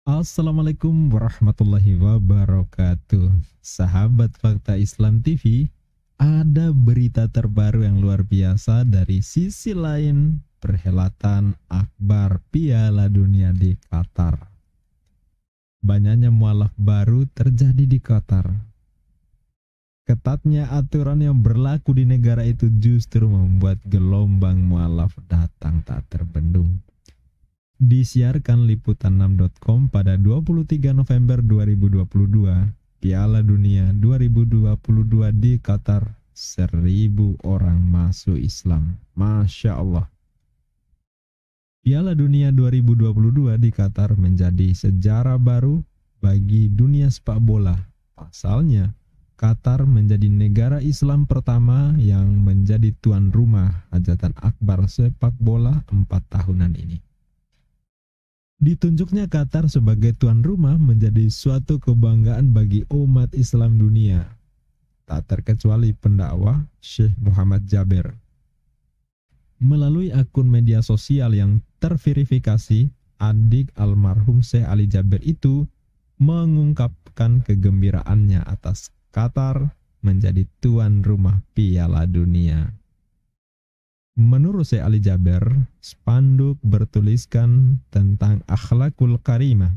Assalamualaikum warahmatullahi wabarakatuh. Sahabat Fakta Islam TV, ada berita terbaru yang luar biasa dari sisi lain perhelatan Akbar Piala Dunia di Qatar. Banyaknya mualaf baru terjadi di Qatar. Ketatnya aturan yang berlaku di negara itu justru membuat gelombang mualaf datang tak terbendung. Disiarkan liputan6.com pada 23 November 2022, Piala Dunia 2022 di Qatar, 1.000 orang masuk Islam. Masya Allah. Piala Dunia 2022 di Qatar menjadi sejarah baru bagi dunia sepak bola. Pasalnya, Qatar menjadi negara Islam pertama yang menjadi tuan rumah hajatan akbar sepak bola 4 tahunan ini. Ditunjuknya Qatar sebagai tuan rumah menjadi suatu kebanggaan bagi umat Islam dunia, tak terkecuali pendakwah Syekh Muhammad Jabir. Melalui akun media sosial yang terverifikasi, adik almarhum Syekh Ali Jabir itu mengungkapkan kegembiraannya atas Qatar menjadi tuan rumah Piala Dunia. Menurut Syekh Ali Jabir, spanduk bertuliskan tentang akhlakul karimah,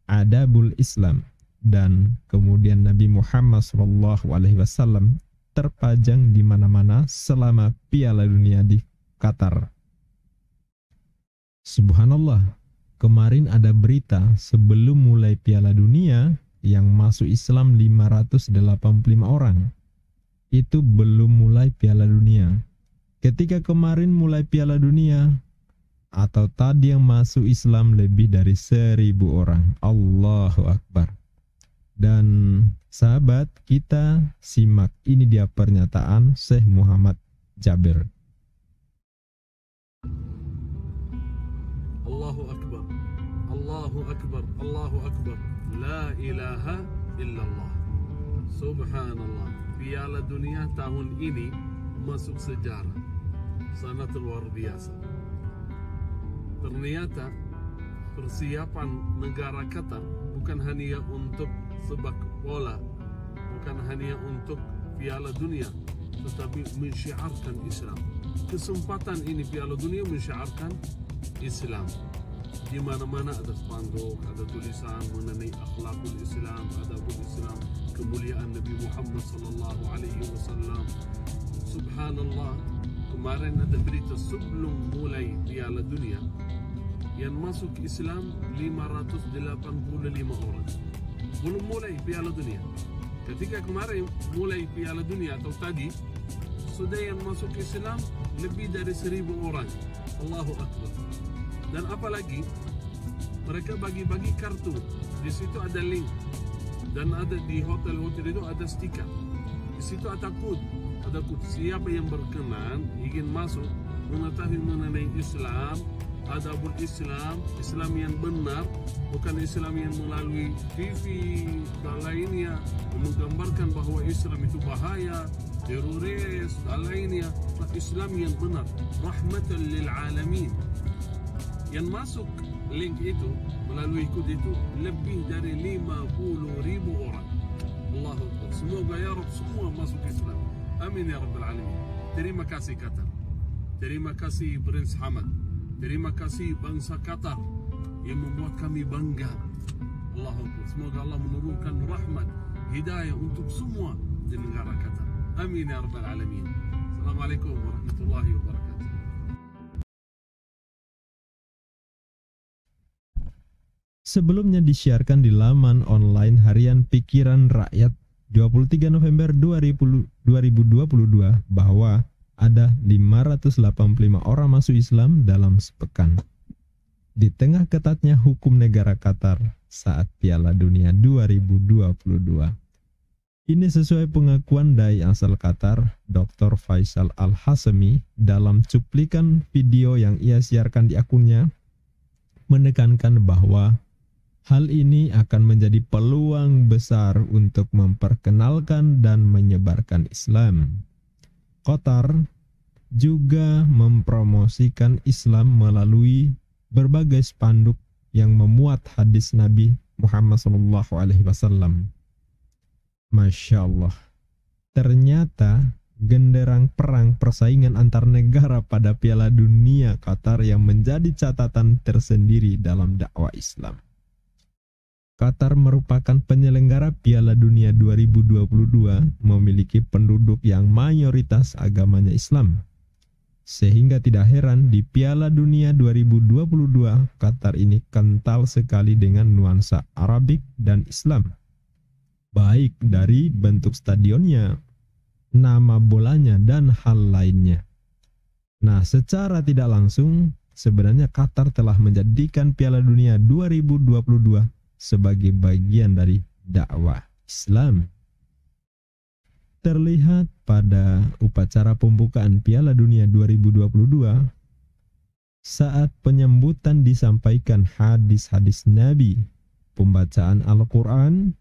adabul Islam, dan kemudian Nabi Muhammad SAW terpajang di mana-mana selama Piala Dunia di Qatar. Subhanallah, kemarin ada berita sebelum mulai Piala Dunia yang masuk Islam 585 orang. Itu belum mulai Piala Dunia. Ketika kemarin mulai Piala Dunia, atau tadi yang masuk Islam lebih dari 1.000 orang. Allahu Akbar. Dan sahabat, kita simak ini dia pernyataan Syekh Muhammad Jabir. Allahu Akbar, Allahu Akbar, Allahu Akbar, la ilaha illallah, subhanallah. Piala Dunia tahun ini masuk sejarah. Sangat luar biasa. Ternyata persiapan negara Qatar bukan hanya untuk sepak bola, bukan hanya untuk Piala Dunia, tetapi mensyiarkan Islam. Kesempatan ini Piala Dunia mensyiarkan Islam. Di mana-mana ada spanduk, ada tulisan mengenai akhlakul Islam, adabul Islam, kemuliaan Nabi Muhammad sallallahu alaihi wasallam. Subhanallah, kemarin ada berita sebelum mulai Piala Dunia yang masuk Islam 585 orang. Belum mulai Piala Dunia. Ketika kemarin mulai Piala Dunia atau tadi, sudah yang masuk Islam lebih dari 1.000 orang. Allahu Akbar. Dan apalagi mereka bagi-bagi kartu. Di situ ada link dan ada di hotel-hotel itu ada stiker. Di situ ada kod. Ada kod. Siapa yang berkenan ingin masuk mengetahui mengenai Islam, adabul Islam, Islam yang benar, bukan Islam yang melalui TV dan lainnya, yang menggambarkan bahwa Islam itu bahaya, teroris dan lainnya. Islam yang benar, rahmatan lil alamin. Yang masuk link itu melalui kod itu lebih dari 50.000 orang. Allahu Akbar. Semoga ya Rabb semua masuk Islam. Amin ya Rabbal Alamin. Terima kasih Qatar. Terima kasih Prince Hamad. Terima kasih bangsa Qatar yang membuat kami bangga. Allahu Akbar. Semoga Allah menurunkan rahmat, hidayah untuk semua di negara Qatar. Amin ya Rabbal Alamin. Assalamualaikum warahmatullahi wabarakatuh. Sebelumnya disiarkan di laman online harian Pikiran Rakyat 23 November 2022 bahwa ada 585 orang masuk Islam dalam sepekan. Di tengah ketatnya hukum negara Qatar saat Piala Dunia 2022. Ini sesuai pengakuan dai asal Qatar, Dr. Faisal Al-Hasemi, dalam cuplikan video yang ia siarkan di akunnya, menekankan bahwa hal ini akan menjadi peluang besar untuk memperkenalkan dan menyebarkan Islam. Qatar juga mempromosikan Islam melalui berbagai spanduk yang memuat hadis Nabi Muhammad SAW. Masya Allah. Ternyata genderang perang persaingan antar negara pada Piala Dunia Qatar yang menjadi catatan tersendiri dalam dakwah Islam. Qatar merupakan penyelenggara Piala Dunia 2022, memiliki penduduk yang mayoritas agamanya Islam. Sehingga tidak heran di Piala Dunia 2022, Qatar ini kental sekali dengan nuansa Arabik dan Islam. Baik dari bentuk stadionnya, nama bolanya, dan hal lainnya. Nah, secara tidak langsung, sebenarnya Qatar telah menjadikan Piala Dunia 2022 sebagai bagian dari dakwah Islam. Terlihat pada upacara pembukaan Piala Dunia 2022, saat penyambutan disampaikan hadis-hadis Nabi, pembacaan Al-Quran,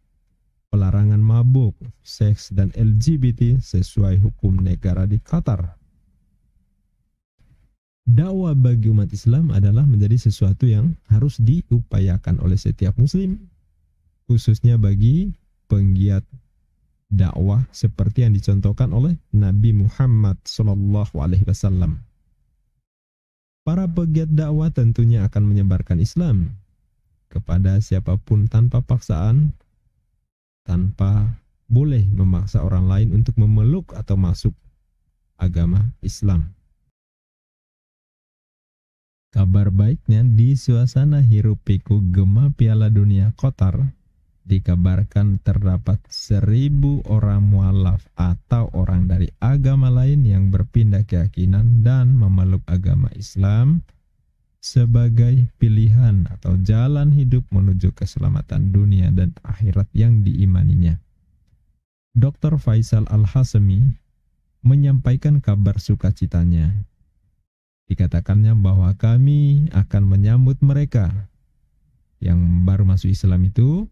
pelarangan mabuk, seks, dan LGBT sesuai hukum negara di Qatar. Dakwah bagi umat Islam adalah menjadi sesuatu yang harus diupayakan oleh setiap muslim, khususnya bagi penggiat dakwah seperti yang dicontohkan oleh Nabi Muhammad SAW. Para pegiat dakwah tentunya akan menyebarkan Islam kepada siapapun tanpa paksaan, tanpa boleh memaksa orang lain untuk memeluk atau masuk agama Islam. Kabar baiknya, di suasana hiruk-pikuk gema Piala Dunia Qatar, dikabarkan terdapat 1.000 orang mualaf atau orang dari agama lain yang berpindah keyakinan dan memeluk agama Islam sebagai pilihan atau jalan hidup menuju keselamatan dunia dan akhirat yang diimaninya. Dr. Faisal Al-Hasemi menyampaikan kabar sukacitanya. Dikatakannya bahwa kami akan menyambut mereka yang baru masuk Islam itu,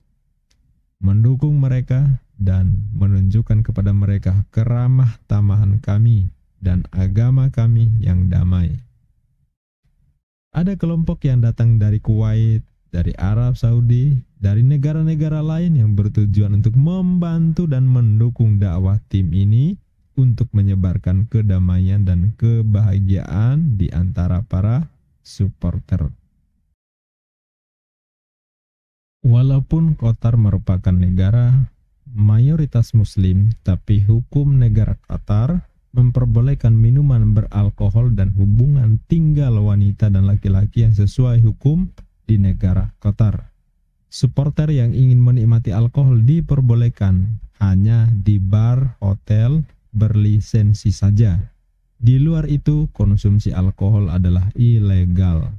mendukung mereka dan menunjukkan kepada mereka keramah tamahan kami dan agama kami yang damai. Ada kelompok yang datang dari Kuwait, dari Arab Saudi, dari negara-negara lain yang bertujuan untuk membantu dan mendukung dakwah tim ini untuk menyebarkan kedamaian dan kebahagiaan di antara para supporter. Walaupun Qatar merupakan negara mayoritas muslim, tapi hukum negara Qatar memperbolehkan minuman beralkohol dan hubungan tinggal wanita dan laki-laki yang sesuai hukum di negara Qatar. Supporter yang ingin menikmati alkohol diperbolehkan hanya di bar, hotel, berlisensi saja. Di luar itu, konsumsi alkohol adalah ilegal.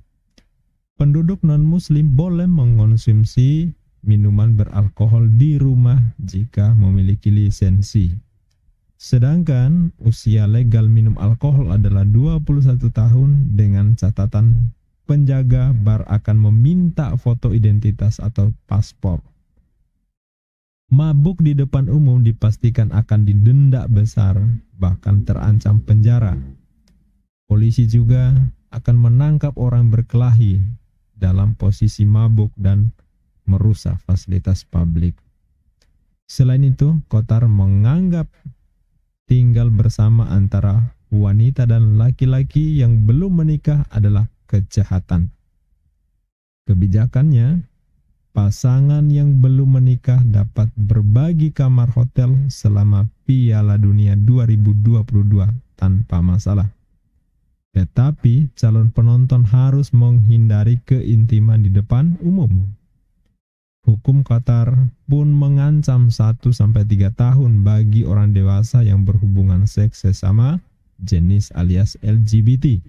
Penduduk non-muslim boleh mengonsumsi minuman beralkohol di rumah jika memiliki lisensi. Sedangkan usia legal minum alkohol adalah 21 tahun dengan catatan penjaga bar akan meminta foto identitas atau paspor. Mabuk di depan umum dipastikan akan didenda besar, bahkan terancam penjara. Polisi juga akan menangkap orang berkelahi dalam posisi mabuk dan merusak fasilitas publik. Selain itu, Qatar menganggap tinggal bersama antara wanita dan laki-laki yang belum menikah adalah kejahatan. Kebijakannya, pasangan yang belum menikah dapat berbagi kamar hotel selama Piala Dunia 2022 tanpa masalah. Tetapi calon penonton harus menghindari keintiman di depan umum. Hukum Qatar pun mengancam 1-3 tahun bagi orang dewasa yang berhubungan seks sesama jenis alias LGBT.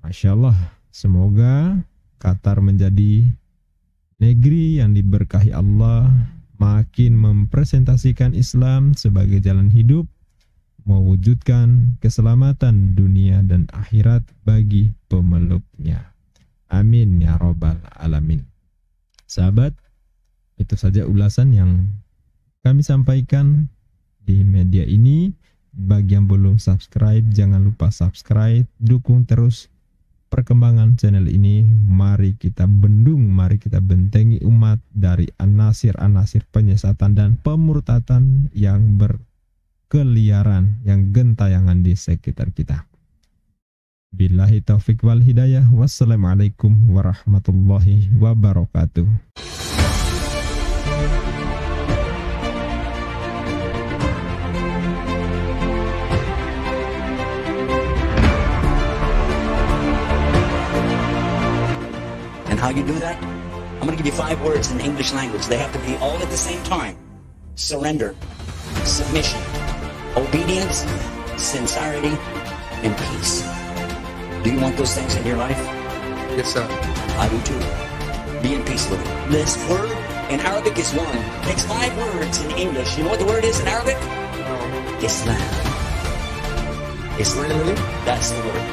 Masya Allah, semoga Qatar menjadi negeri yang diberkahi Allah, makin mempresentasikan Islam sebagai jalan hidup, mewujudkan keselamatan dunia dan akhirat bagi pemeluknya. Amin ya rabbal alamin. Sahabat, itu saja ulasan yang kami sampaikan di media ini. Bagi yang belum subscribe, jangan lupa subscribe, dukung terus perkembangan channel ini, mari kita bendung, mari kita bentengi umat dari anasir-anasir penyesatan dan pemurtatan yang berkeliaran, yang gentayangan di sekitar kita. Billahi taufiq wal hidayah. Wassalamualaikum warahmatullahi wabarakatuh. And how you do that? I'm going to give you 5 words in the English language. They have to be all at the same time. Surrender, submission, obedience, sincerity, and peace. Do you want those things in your life? Yes, sir. I do too. Be in peace with it. This word in Arabic is one. Takes 5 words in English. You know what the word is in Arabic? Islam. Islam. That's the word.